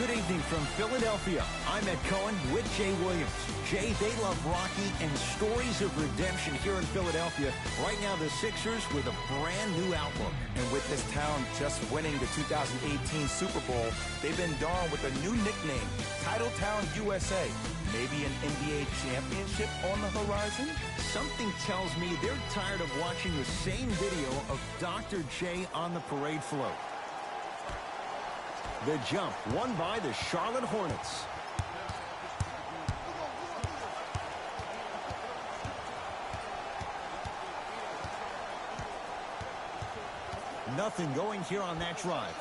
Good evening from Philadelphia. I'm Ed Cohen with Jay Williams. Jay, they love Rocky and stories of redemption here in Philadelphia. Right now, the Sixers with a brand new outlook. And with this town just winning the 2018 Super Bowl, they've been donned with a new nickname, Titletown USA. Maybe an NBA championship on the horizon? Something tells me they're tired of watching the same video of Dr. J on the parade float. The jump won by the Charlotte Hornets. Nothing going here on that drive.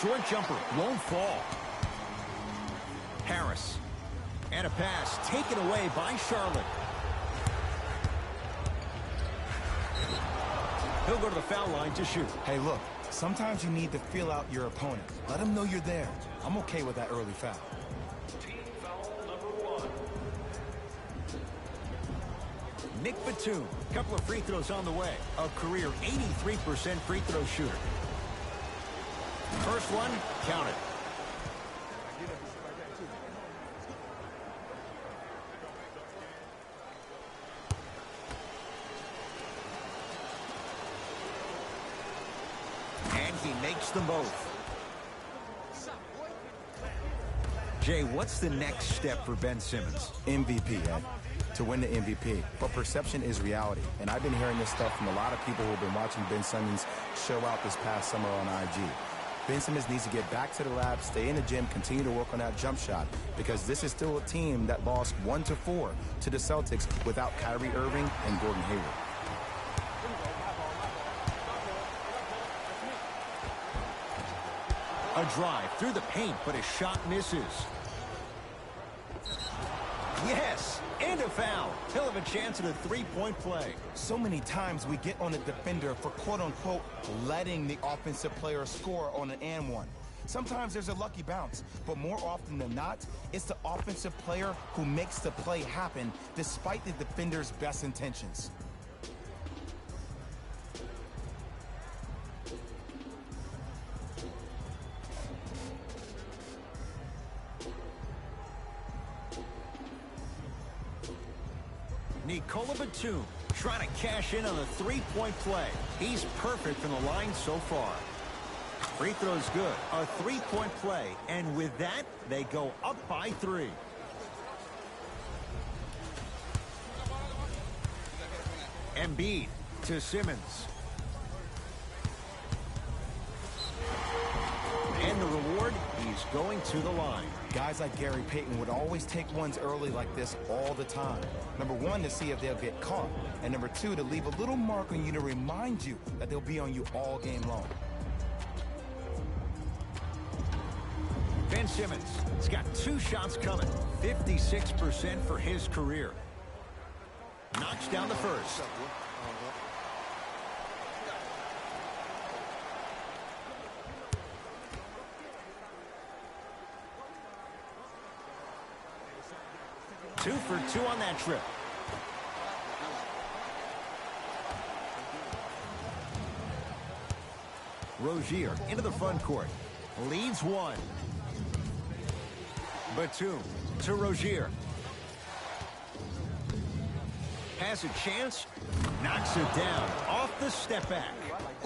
Short jumper won't fall. Harris. And a pass taken away by Charlotte. He'll go to the foul line to shoot. Hey, look, sometimes you need to feel out your opponent. Let them know you're there. I'm okay with that early foul. Team foul number 1. Nick Batum, a couple of free throws on the way. A career 83% free throw shooter. First one, counted. And he makes them both. Jay, what's the next step for Ben Simmons? MVP, Ed. To win the MVP. But perception is reality. And I've been hearing this stuff from a lot of people who have been watching Ben Simmons show out this past summer on IG. Ben Simmons needs to get back to the lab, stay in the gym, continue to work on that jump shot, because this is still a team that lost 1-4 to the Celtics without Kyrie Irving and Gordon Hayward. A drive through the paint, but his shot misses. Yes, and a foul. He'll have a chance at a three-point play. So many times we get on the defender for quote-unquote letting the offensive player score on an and one. Sometimes there's a lucky bounce, but more often than not, it's the offensive player who makes the play happen despite the defender's best intentions. Nikola Batum trying to cash in on a three-point play. He's perfect from the line so far. Free throw's good. A three-point play. And with that, they go up by 3. Embiid to Simmons. And the reward, he's going to the line. Guys like Gary Payton would always take ones early like this all the time. Number 1, to see if they'll get caught. And number 2, to leave a little mark on you to remind you that they'll be on you all game long. Ben Simmons has got 2 shots coming. 56% for his career. Knocks down the first. Two for 2 on that trip. Rozier into the front court. Leads 1. Batum to Rozier. Has a chance. Knocks it down. Off the step back.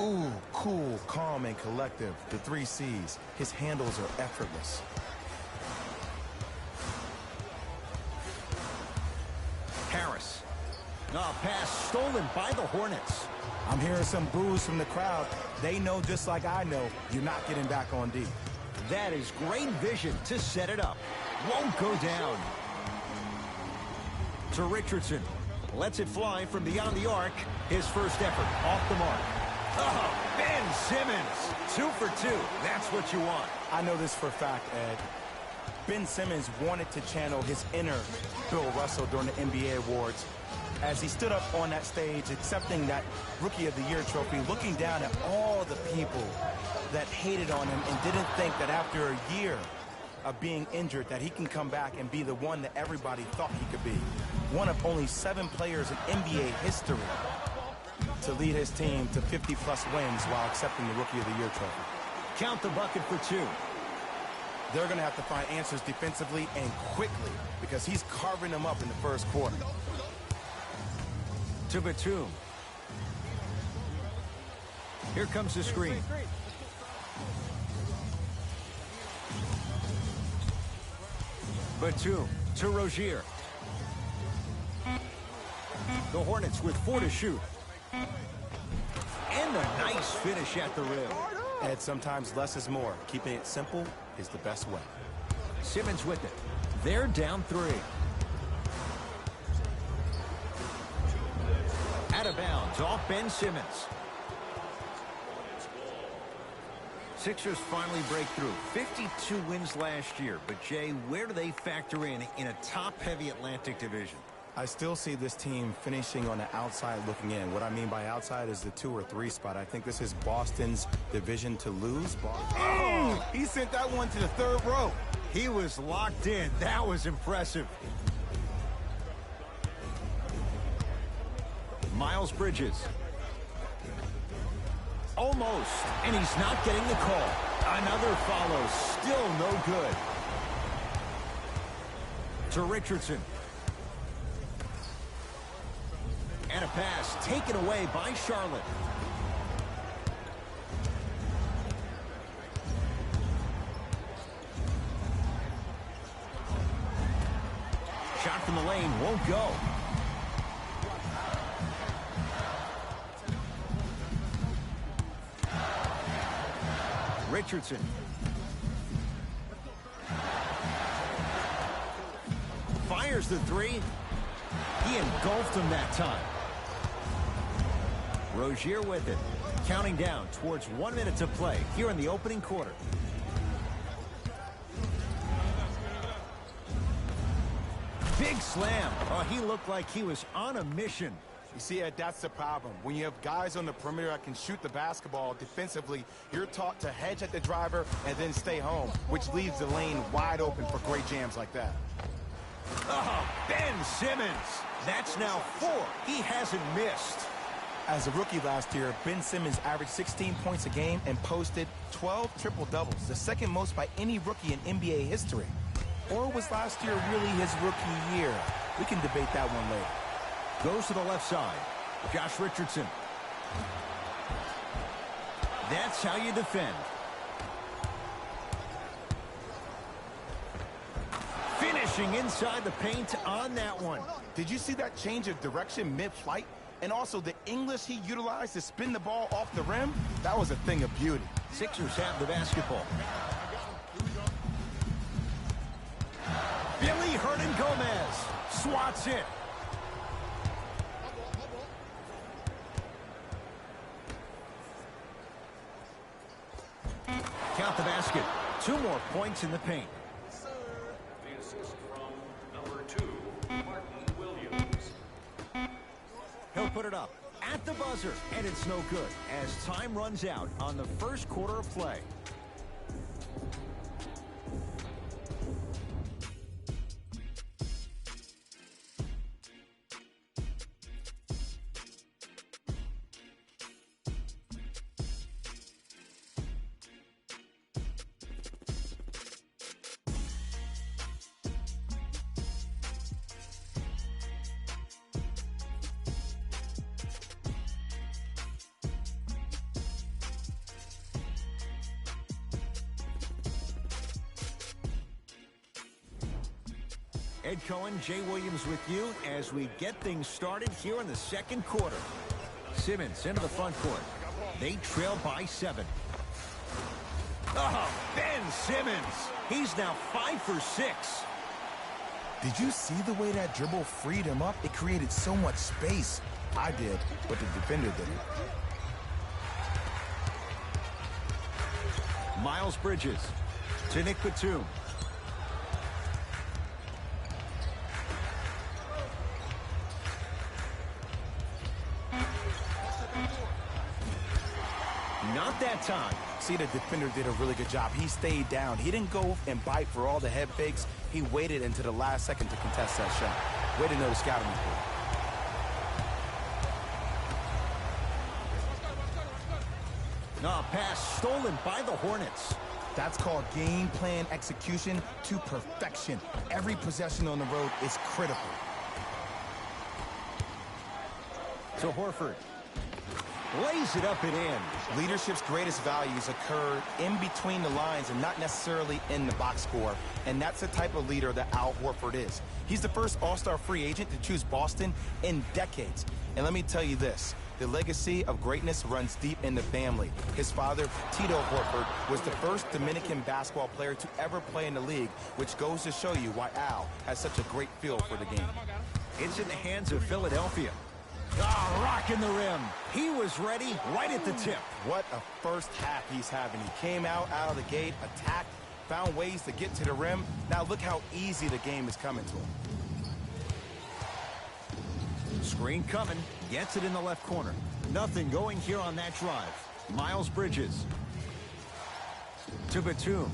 Ooh, cool, calm, and collective. The 3 C's. His handles are effortless. Harris. A pass stolen by the Hornets. I'm hearing some boos from the crowd. They know just like I know you're not getting back on D. That is great vision to set it up. Won't go down. To Richardson. Lets it fly from beyond the arc. His first effort off the mark. Oh, Ben Simmons. 2 for 2. That's what you want. I know this for a fact, Ed. Ben Simmons wanted to channel his inner Bill Russell during the NBA awards as he stood up on that stage accepting that Rookie of the Year trophy, looking down at all the people that hated on him and didn't think that after a year of being injured that he can come back and be the one that everybody thought he could be. One of only 7 players in NBA history to lead his team to 50-plus wins while accepting the Rookie of the Year trophy. Count the bucket for 2. They're going to have to find answers defensively and quickly because he's carving them up in the first quarter. To Batum. Here comes the screen. Batum to Rozier. The Hornets with 4 to shoot. And a nice finish at the rim. And sometimes less is more. Keeping it simple is the best way. Simmons with it. They're down 3. Out of bounds off Ben Simmons. Sixers finally break through. 52 wins last year. But, Jay, where do they factor in a top-heavy Atlantic division? I still see this team finishing on the outside looking in. What I mean by outside is the 2 or 3 spot. I think this is Boston's division to lose. Oh, he sent that one to the 3rd row. He was locked in. That was impressive. Miles Bridges. Almost. And he's not getting the call. Another follow. Still no good. To Richardson. And a pass taken away by Charlotte. Shot from the lane won't go. Richardson. Fires the 3. He engulfed him that time. Rozier with it. Counting down towards 1 minute to play here in the opening quarter. Big slam. Oh, he looked like he was on a mission. You see, Ed, that's the problem. When you have guys on the perimeter that can shoot the basketball defensively, you're taught to hedge at the driver and then stay home, which leaves the lane wide open for great jams like that. Oh, Ben Simmons. That's now 4. He hasn't missed. As a rookie last year, Ben Simmons averaged 16 points a game and posted 12 triple-doubles, the second most by any rookie in NBA history. Or was last year really his rookie year? We can debate that one later. Goes to the left side. Josh Richardson. That's how you defend. Finishing inside the paint on that one. Did you see that change of direction mid-flight? And also the English he utilized to spin the ball off the rim? That was a thing of beauty. Sixers have the basketball. Billy Hernan-Gomez swats it. Count the basket. 2 more points in the paint. The assist from number 2, Martin Williams. He'll put it up at the buzzer, and it's no good as time runs out on the first quarter of play. Ed Cohen, Jay Williams with you as we get things started here in the second quarter. Simmons into the front court. They trail by 7. Oh, Ben Simmons. He's now 5 for 6. Did you see the way that dribble freed him up? It created so much space. I did, but the defender didn't. Miles Bridges to Nick Batum. Not that time. See, the defender did a really good job. He stayed down. He didn't go and bite for all the head fakes. He waited until the last second to contest that shot. Way to know the scouting report. No, pass stolen by the Hornets. That's called game plan execution to perfection. Every possession on the road is critical. So Horford lays it up and in. Leadership's greatest values occur in between the lines and not necessarily in the box score. And that's the type of leader that Al Horford is. He's the first all-star free agent to choose Boston in decades. And let me tell you this, the legacy of greatness runs deep in the family. His father, Tito Horford, was the first Dominican basketball player to ever play in the league, which goes to show you why Al has such a great feel for the game. It's in the hands of Philadelphia. Ah, rocking the rim. He was ready right at the tip. What a first half he's having. He came out of the gate, attacked, found ways to get to the rim. Now look how easy the game is coming to him. Screen coming. Gets it in the left corner. Nothing going here on that drive. Miles Bridges. To Batum.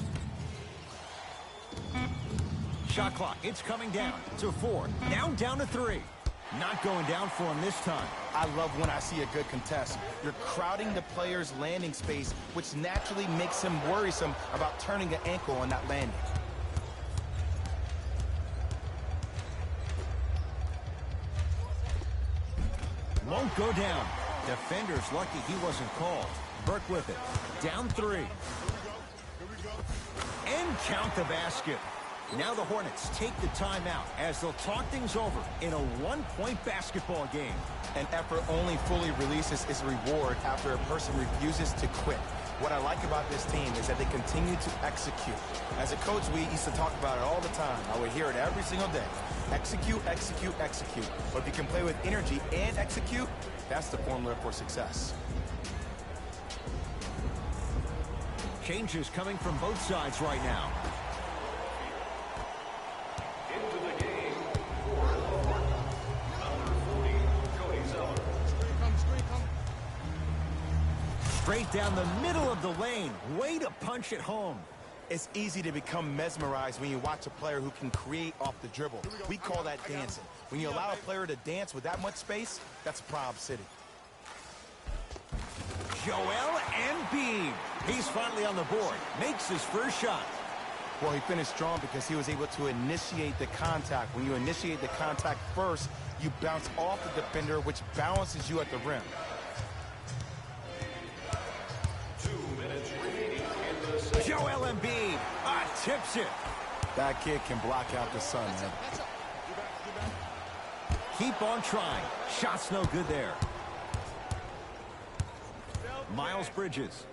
Shot clock. It's coming down to 4. Now down to 3. Not going down for him this time. I love when I see a good contest. You're crowding the player's landing space, which naturally makes him worrisome about turning an ankle on that landing. Won't go down. Defender's lucky he wasn't called. Burke with it. Down 3. And count the basket. Now the Hornets take the timeout as they'll talk things over in a one-point basketball game. An effort only fully releases its reward after a person refuses to quit. What I like about this team is that they continue to execute. As a coach, we used to talk about it all the time. I would hear it every single day. Execute, execute, execute. But if you can play with energy and execute, that's the formula for success. Changes coming from both sides right now. Into the game for the Hornets, number 40, Cody Zeller. Straight down the middle of the lane. Way to punch it home. It's easy to become mesmerized when you watch a player who can create off the dribble. We call that dancing. When you allow a player to dance with that much space, that's Prob City. Joel Embiid. He's finally on the board. Makes his first shot. Well, he finished strong because he was able to initiate the contact. When you initiate the contact first, you bounce off the defender, which balances you at the rim. 2 minutes remaining in the second. Joel Embiid tips it. That kid can block out the sun, man. Keep on trying. Shot's no good there. Miles Bridges.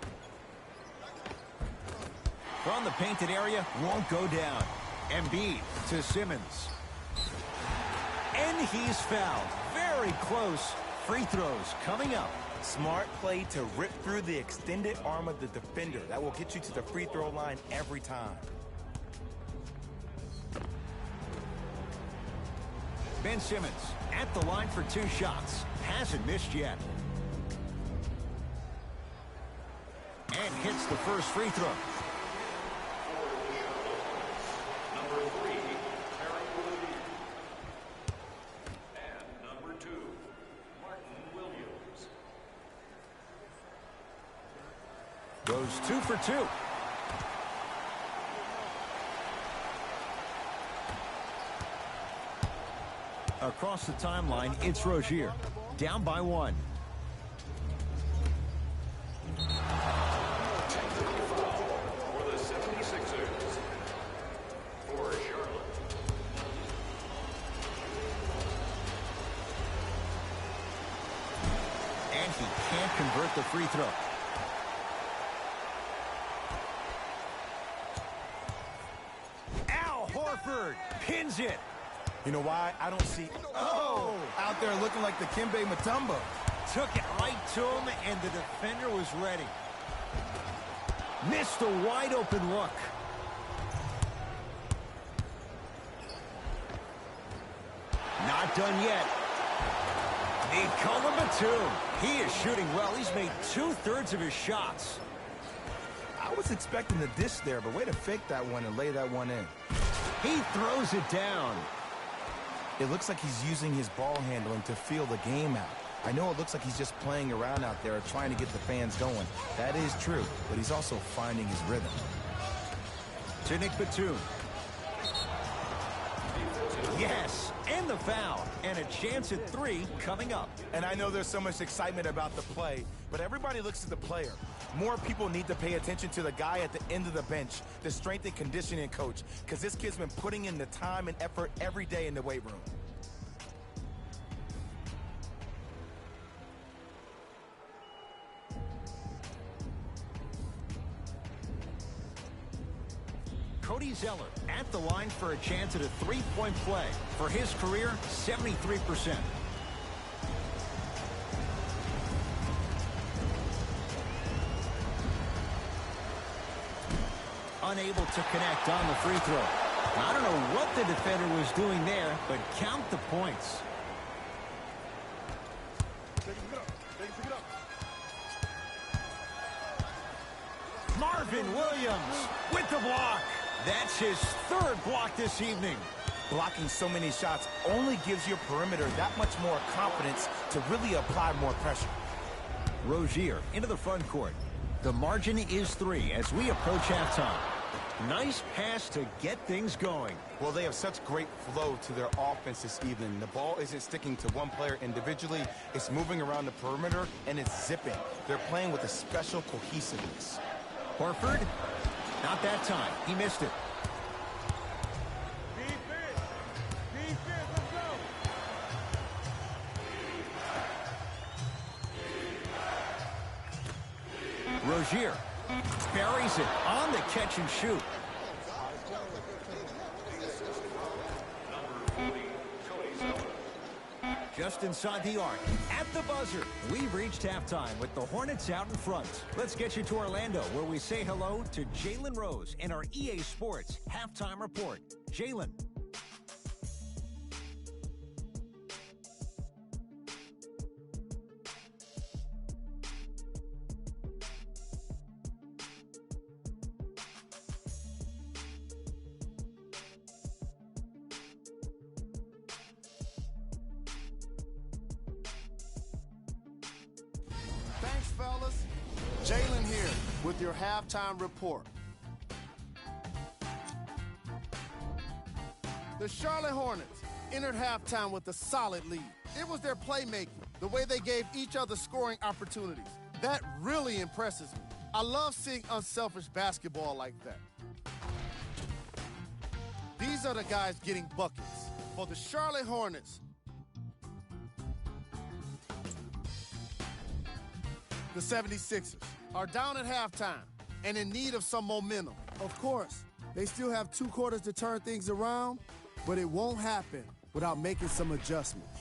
From the painted area, won't go down. Embiid to Simmons. And he's fouled. Very close. Free throws coming up. Smart play to rip through the extended arm of the defender. That will get you to the free throw line every time. Ben Simmons at the line for 2 shots. Hasn't missed yet. And hits the first free throw. Number 3, Terry Williams. And number 2, Martin Williams. Goes 2 for 2. Across the timeline, it's Rozier. Down by 1. Technical foul for the 76ers. For Charlotte. And he can't convert the free throw. Al Horford pins it. You know why? I don't see... Oh! Out there looking like the Kimbe Mutombo. Took it right to him, and the defender was ready. Missed a wide open look. Not done yet. Nikola Batum. He is shooting well. He's made 2/3 of his shots. I was expecting the dish there, but way to fake that one and lay that one in. He throws it down. It looks like he's using his ball handling to feel the game out. I know it looks like he's just playing around out there trying to get the fans going. That is true, but he's also finding his rhythm. to Nick Batum. Yes, and the foul, and a chance at 3 coming up. And I know there's so much excitement about the play, but everybody looks at the player. More people need to pay attention to the guy at the end of the bench, the strength and conditioning coach, because this kid's been putting in the time and effort every day in the weight room. Cody Zeller at the line for a chance at a 3-point play. For his career, 73%. Unable to connect on the free throw. I don't know what the defender was doing there, but count the points. Marvin Williams with the block. That's his 3rd block this evening. Blocking so many shots only gives your perimeter that much more confidence to really apply more pressure. Rozier into the front court. The margin is 3 as we approach halftime. Nice pass to get things going. Well, they have such great flow to their offense this evening. The ball isn't sticking to one player individually. It's moving around the perimeter, and it's zipping. They're playing with a special cohesiveness. Horford, not that time. He missed it. Rozier buries it on the catch and shoot. Just inside the arc, at the buzzer, we've reached halftime with the Hornets out in front. Let's get you to Orlando, where we say hello to Jalen Rose in our EA Sports Halftime Report. Jalen. Thanks, fellas. Jalen here with your halftime report. The Charlotte Hornets entered halftime with a solid lead. It was their playmaking, the way they gave each other scoring opportunities. That really impresses me. I love seeing unselfish basketball like that. These are the guys getting buckets. For the Charlotte Hornets, the 76ers are down at halftime and in need of some momentum. Of course, they still have 2 quarters to turn things around, but it won't happen without making some adjustments.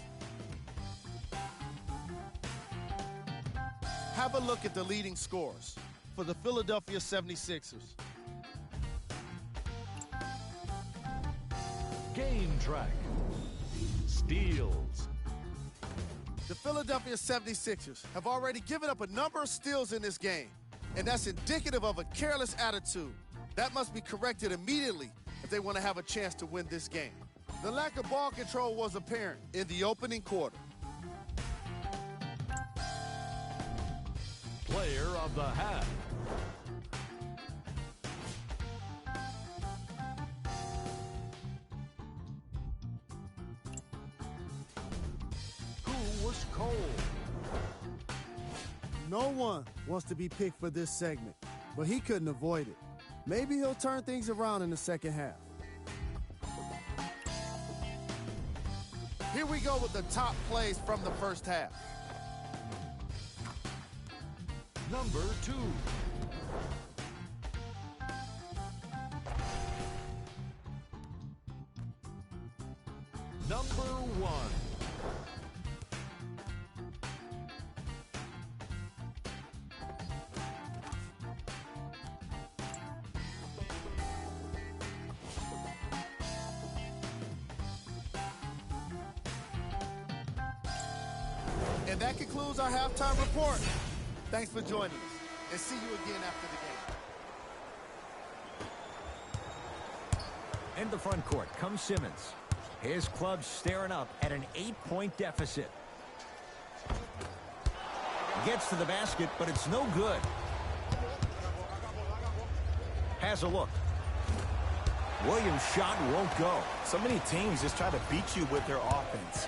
Have a look at the leading scorers for the Philadelphia 76ers. Game track. Steals. The Philadelphia 76ers have already given up a number of steals in this game, and that's indicative of a careless attitude. That must be corrected immediately if they want to have a chance to win this game. The lack of ball control was apparent in the opening quarter. Player of the half. Who was cold? No one wants to be picked for this segment, but he couldn't avoid it. Maybe he'll turn things around in the second half. Here we go with the top plays from the first half. Number 2. Number 1. And that concludes our halftime report. Thanks for joining us, and see you again after the game. In the front court comes Simmons. His club staring up at an 8-point deficit. Gets to the basket, but it's no good. Has a look. Williams' shot won't go. So many teams just try to beat you with their offense.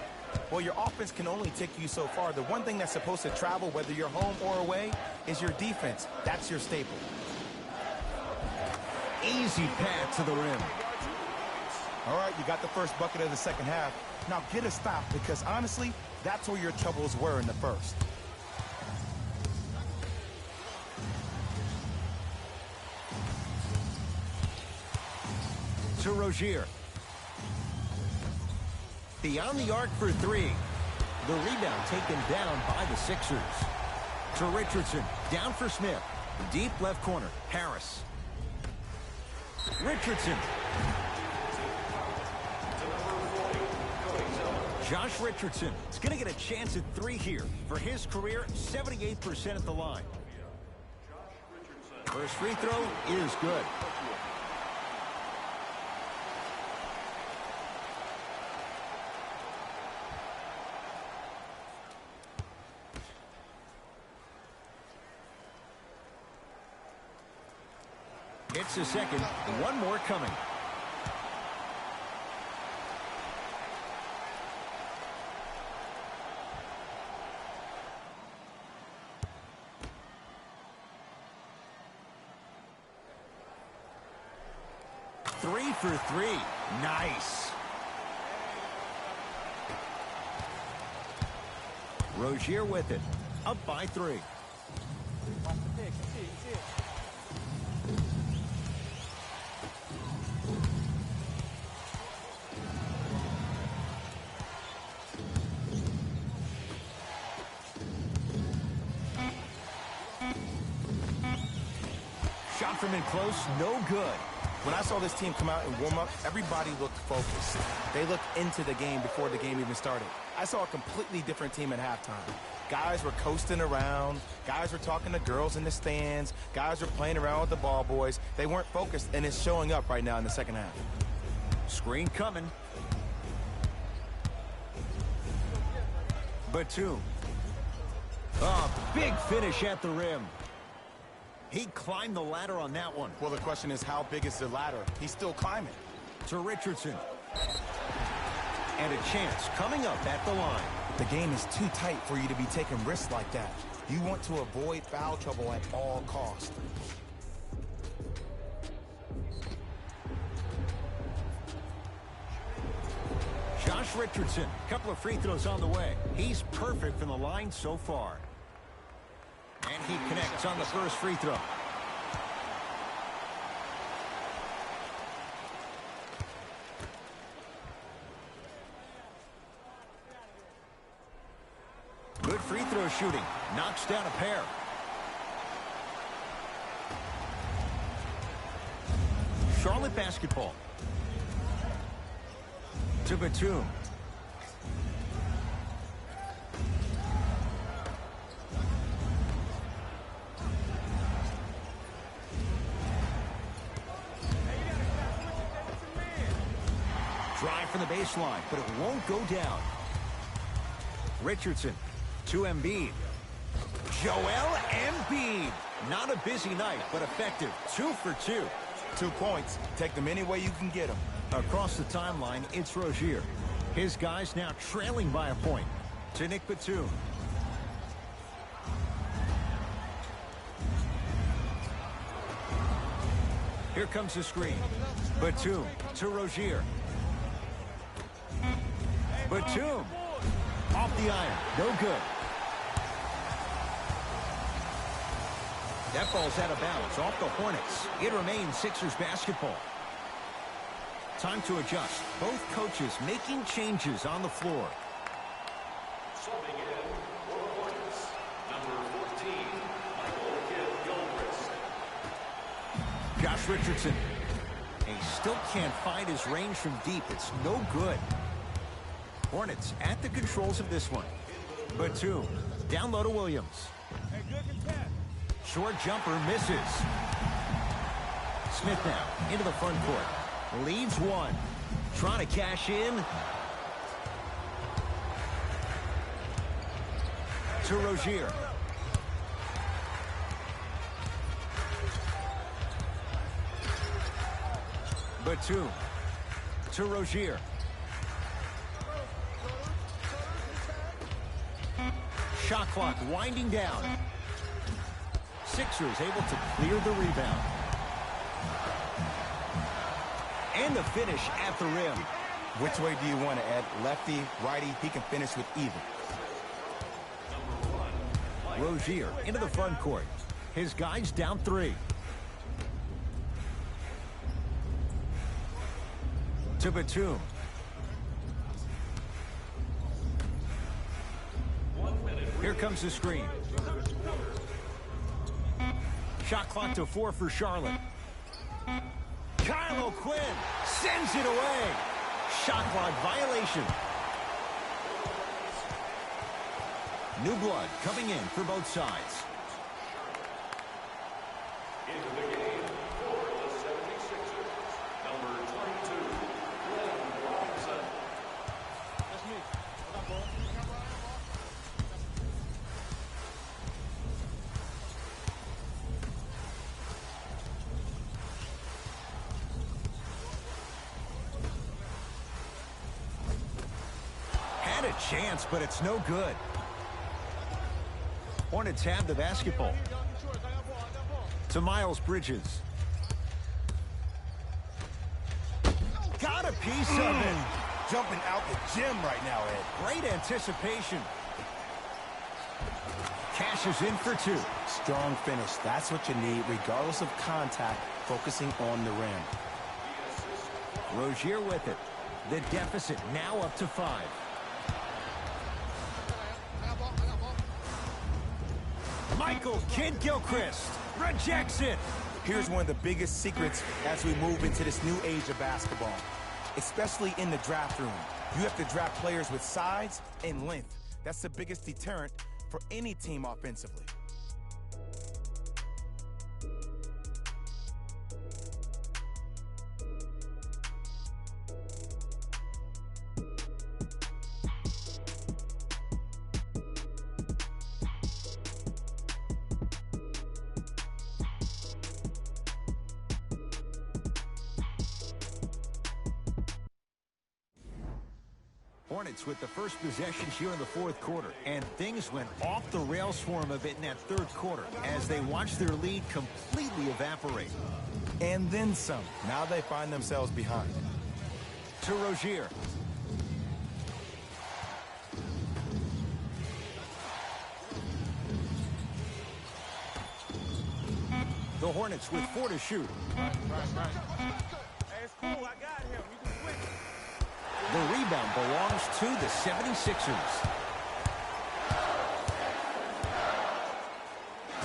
Well, your offense can only take you so far. The one thing that's supposed to travel, whether you're home or away, is your defense. That's your staple. Easy pass to the rim. All right, you got the first bucket of the second half. Now get a stop, because honestly, that's where your troubles were in the first. To Rozier. Beyond the arc for three. The rebound taken down by the Sixers. To Richardson. Down for Smith. Deep left corner. Harris. Richardson. Josh Richardson is going to get a chance at three here. For his career, 78% at the line. First free throw is good. It's the second. One more coming. Three for three. Nice. Rozier with it. Up by three. Shot from in close, no good. When I saw this team come out and warm up, everybody looked focused. They looked into the game before the game even started. I saw a completely different team at halftime. Guys were coasting around. Guys were talking to girls in the stands. Guys were playing around with the ball boys. They weren't focused, and it's showing up right now in the second half. Screen coming. Batum. Oh, big finish at the rim. He climbed the ladder on that one. Well, the question is, how big is the ladder? He's still climbing. To Richardson. And a chance coming up at the line. The game is too tight for you to be taking risks like that. You want to avoid foul trouble at all costs. Josh Richardson, couple of free throws on the way. He's perfect from the line so far. And he connects on the first free throw. Good free throw shooting. Knocks down a pair. Charlotte basketball. To Batum. Drive from the baseline, but it won't go down. Richardson to Embiid. Joel Embiid. Not a busy night, but effective. 2 for 2. 2 points. Take them any way you can get them. Across the timeline, it's Rozier. His guys now trailing by a point. To Nick Batum. Here comes the screen. Batum to Rozier. Batum. Off the iron. No good. That ball's out of bounds off the Hornets. It remains Sixers basketball. Time to adjust. Both coaches making changes on the floor. Subbing in for the Hornets, number 14, Michael Gilchrist. Josh Richardson. He still can't find his range from deep. It's no good. Hornets at the controls of this one. Batum. Down low to Williams. Short jumper misses. Smith now into the front court. Leads one. Trying to cash in. To Rozier. Batum to Rozier. Shot clock winding down. Sixers able to clear the rebound. And the finish at the rim. Which way do you want to, Ed? Lefty, righty, he can finish with either. Rozier into the front court. His guys down 3. To Batum. Here comes the screen. Shot clock to 4 for Charlotte. Kyle O'Quinn sends it away. Shot clock violation. New blood coming in for both sides. Into the game for the 76ers, number 22, Glenn Robinson. That's me. What up, bro? Had a chance, but it's no good. Hornets have the basketball. To Miles Bridges. Got a piece of it. Jumping out the gym right now, Ed. Great anticipation. Cashes in for 2. Strong finish. That's what you need, regardless of contact, focusing on the rim. Rozier with it. The deficit now up to 5. Michael Kidd-Gilchrist rejects it. Here's one of the biggest secrets as we move into this new age of basketball, especially in the draft room. You have to draft players with size and length. That's the biggest deterrent for any team offensively. Hornets with the first possession here in the 4th quarter. And things went off the rails for them a bit in that 3rd quarter as they watched their lead completely evaporate. And then some. Now they find themselves behind. To Rozier. The Hornets with 4 to shoot. Hey, it's cool. I got him. You can switch. The rebound belongs to the 76ers.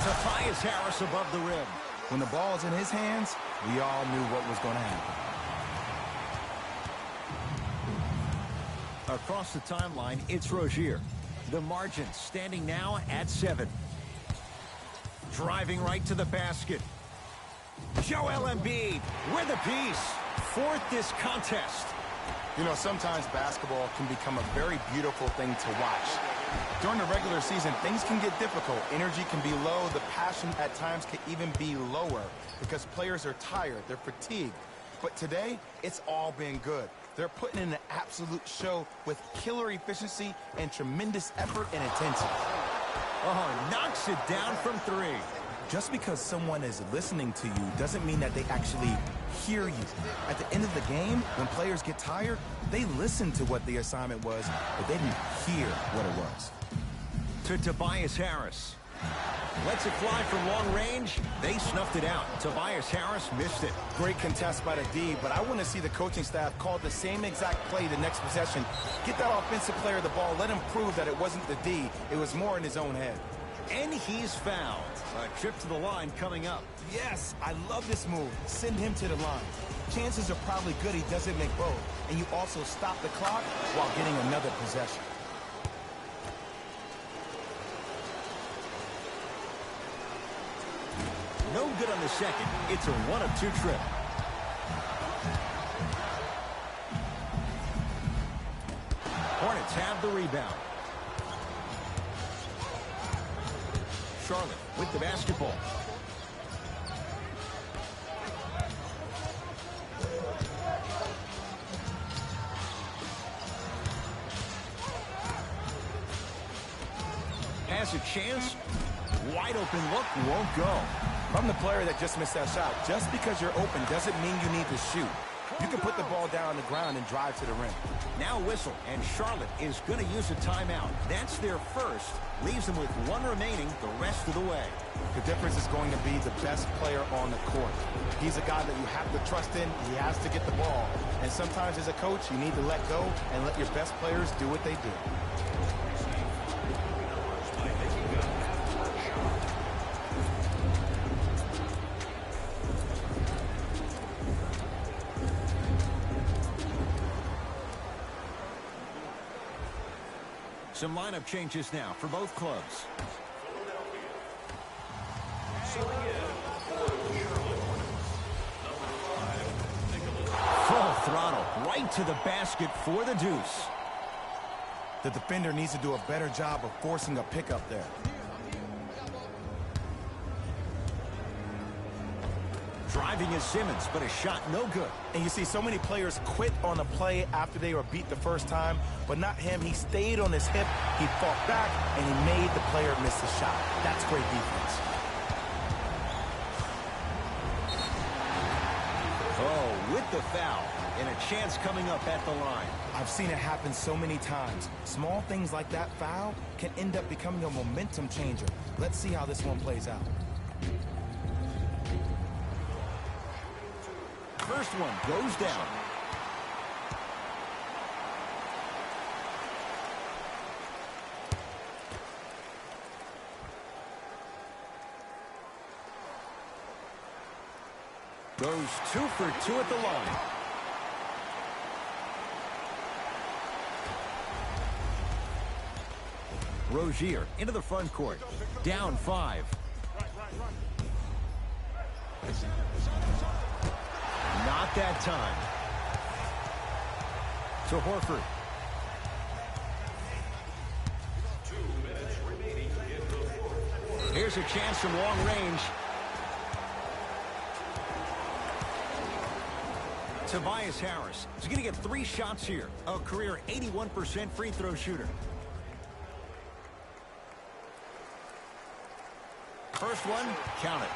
Tobias Harris above the rim. When the ball is in his hands, we all knew what was going to happen. Across the timeline, it's Rozier. The margin standing now at 7. Driving right to the basket. Joel Embiid with a piece. 4th this contest. You know, sometimes basketball can become a very beautiful thing to watch. During the regular season, things can get difficult. Energy can be low. The passion at times can even be lower because players are tired. They're fatigued. But today, it's all been good. They're putting in an absolute show with killer efficiency and tremendous effort and intensity. Oh, knocks it down from 3. Just because someone is listening to you doesn't mean that they actually hear you. At the end of the game, when players get tired, they listen to what the assignment was, but they didn't hear what it was. To Tobias Harris. Lets it fly from long range. They snuffed it out. Tobias Harris missed it. Great contest by the D, but I want to see the coaching staff call the same exact play the next possession. Get that offensive player the ball. Let him prove that it wasn't the D. It was more in his own head. And he's fouled. A trip to the line coming up. Yes, I love this move. Send him to the line. Chances are probably good he doesn't make both. And you also stop the clock while getting another possession. No good on the second. It's a 1-of-2 trip. Hornets have the rebound. Charlotte with the basketball. has a chance. Wide open look, won't go. I'm the player that just missed that shot. Just because you're open doesn't mean you need to shoot. You can put the ball down on the ground and drive to the rim. Now whistle, and Charlotte is going to use a timeout. That's their first. Leaves them with one remaining the rest of the way. The difference is going to be the best player on the court. He's a guy that you have to trust in. He has to get the ball. And sometimes as a coach, you need to let go and let your best players do what they do. Some lineup changes now for both clubs. Full throttle right to the basket for the deuce. The defender needs to do a better job of forcing a pickup there. Driving is Simmons, but a shot no good. And you see so many players quit on a play after they were beat the first time, but not him. He stayed on his hip, he fought back, and he made the player miss the shot. That's great defense. Oh, with the foul, and a chance coming up at the line. I've seen it happen so many times. Small things like that foul can end up becoming a momentum changer. Let's see how this one plays out. First one goes down. Goes 2 for 2 at the line. Rozier into the front court. Down 5. Not that time. To Horford. 2 minutes remaining in the fourth. Here's a chance from long range. Tobias Harris is going to get 3 shots here. A career 81% free throw shooter. First one, count it.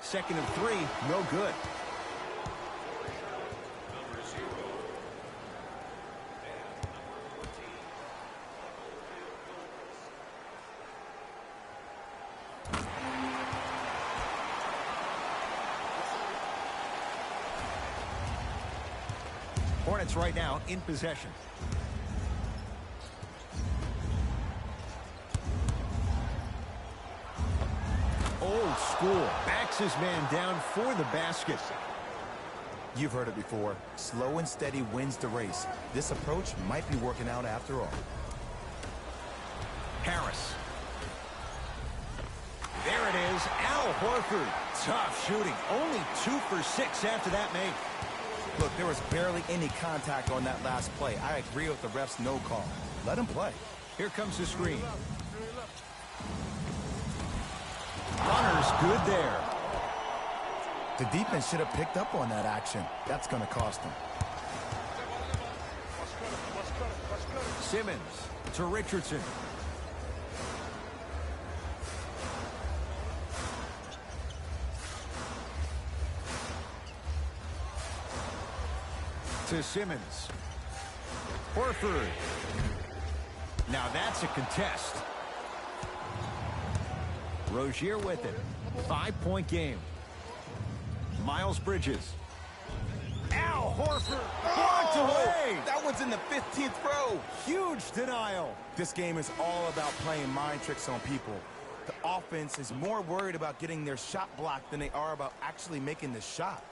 Second and 3, no good. Hornets right now in possession. Old school. Backs his man down for the basket. You've heard it before. Slow and steady wins the race. This approach might be working out after all. Harris. There it is. Al Horford. Tough shooting. Only 2 for 6 after that make. Look, there was barely any contact on that last play. I agree with the ref's no call. Let him play. Here comes the screen. Runner's good there. The defense should have picked up on that action. That's going to cost them. Simmons to Richardson. To Simmons. Horford. Now that's a contest. Rozier with it. 5-point game. Miles Bridges. Al Horford blocked away. That one's in the 15th row. Huge denial. This game is all about playing mind tricks on people. The offense is more worried about getting their shot blocked than they are about actually making the shot.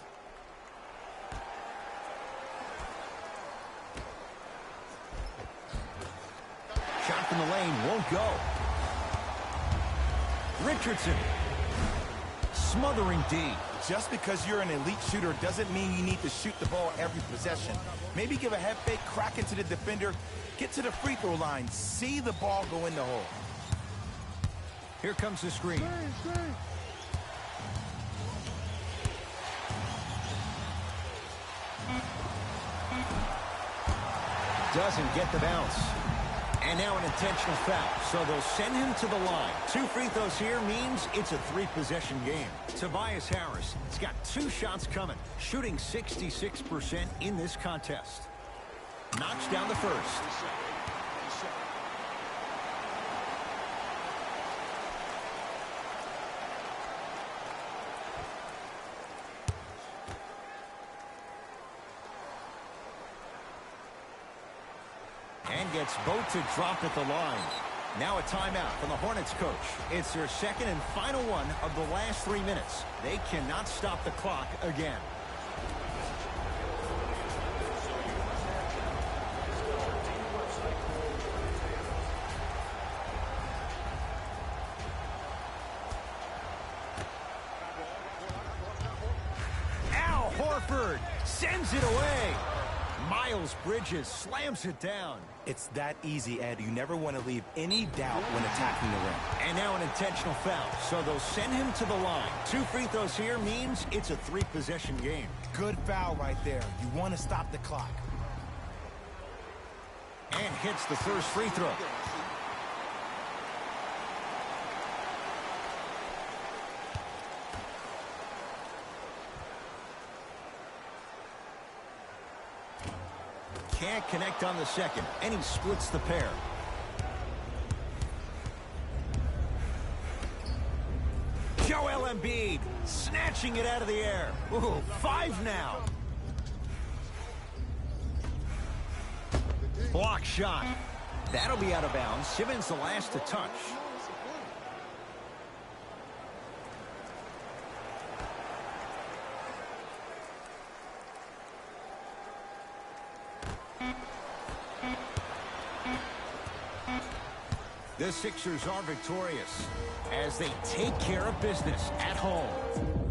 Shot from the lane won't go. Richardson. Smothering D. Just because you're an elite shooter doesn't mean you need to shoot the ball every possession. Maybe give a head fake, crack into the defender, get to the free throw line, see the ball go in the hole. Here comes the screen. Doesn't get the bounce. And now an intentional foul, so they'll send him to the line. 2 free throws here means it's a 3-possession game. Tobias Harris has got 2 shots coming, shooting 66% in this contest. Knocks down the first. And gets both to drop at the line. Now a timeout from the Hornets coach. It's their second and final one of the last 3 minutes. They cannot stop the clock again. Al Horford sends it away. Miles Bridges slams it down. It's that easy, Ed. You never want to leave any doubt when attacking the rim. And now an intentional foul, so they'll send him to the line. 2 free throws here means it's a 3-possession game. Good foul right there. You want to stop the clock. And hits the first free throw. Can't connect on the second, and he splits the pair. Joel Embiid snatching it out of the air. Ooh, 5 now. Block shot. That'll be out of bounds. Simmons the last to touch. The Sixers are victorious as they take care of business at home.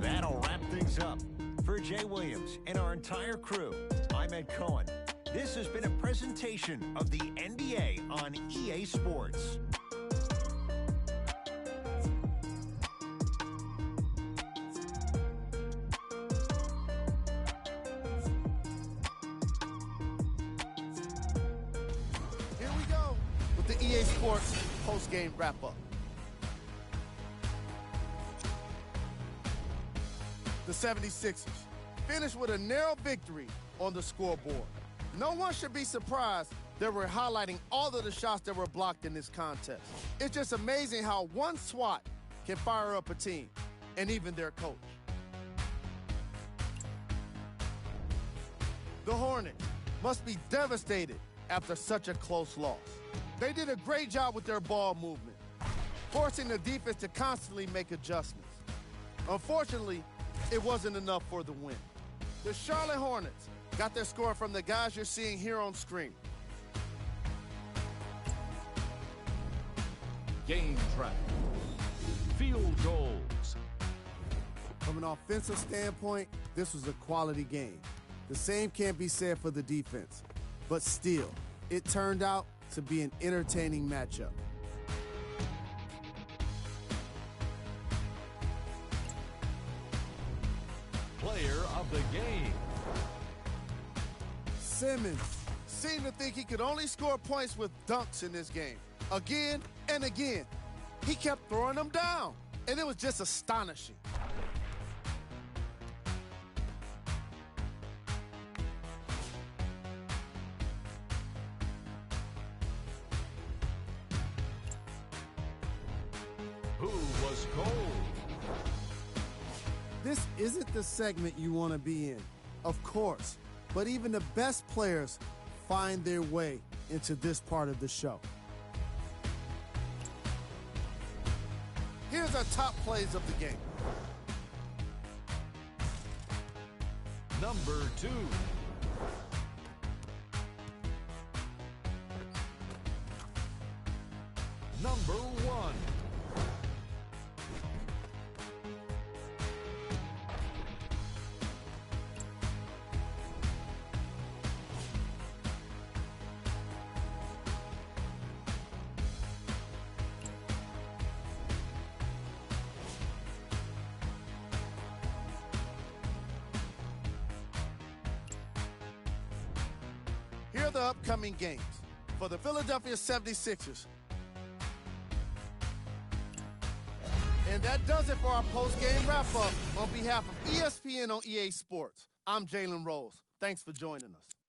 That'll wrap things up. For Jay Williams and our entire crew, I'm Ed Cohen. This has been a presentation of the NBA on EA Sports. Here we go with the EA Sports post-game wrap-up. The 76ers finished with a narrow victory on the scoreboard. No one should be surprised that we're highlighting all of the shots that were blocked in this contest. It's just amazing how one swat can fire up a team, and even their coach. The Hornets must be devastated after such a close loss. They did a great job with their ball movement, forcing the defense to constantly make adjustments. Unfortunately, it wasn't enough for the win. The Charlotte Hornets got their score from the guys you're seeing here on screen. Game track. Field goals. From an offensive standpoint, this was a quality game. The same can't be said for the defense. But still, it turned out to be an entertaining matchup. Player of the game. Simmons seemed to think he could only score points with dunks in this game. Again and again, he kept throwing them down, and it was just astonishing. Who was cold? This isn't the segment you want to be in, of course, but even the best players find their way into this part of the show. Here's our top plays of the game. Number 2. Number 1. Here are the upcoming games for the Philadelphia 76ers. And that does it for our post-game wrap-up. On behalf of ESPN on EA Sports, I'm Jalen Rose. Thanks for joining us.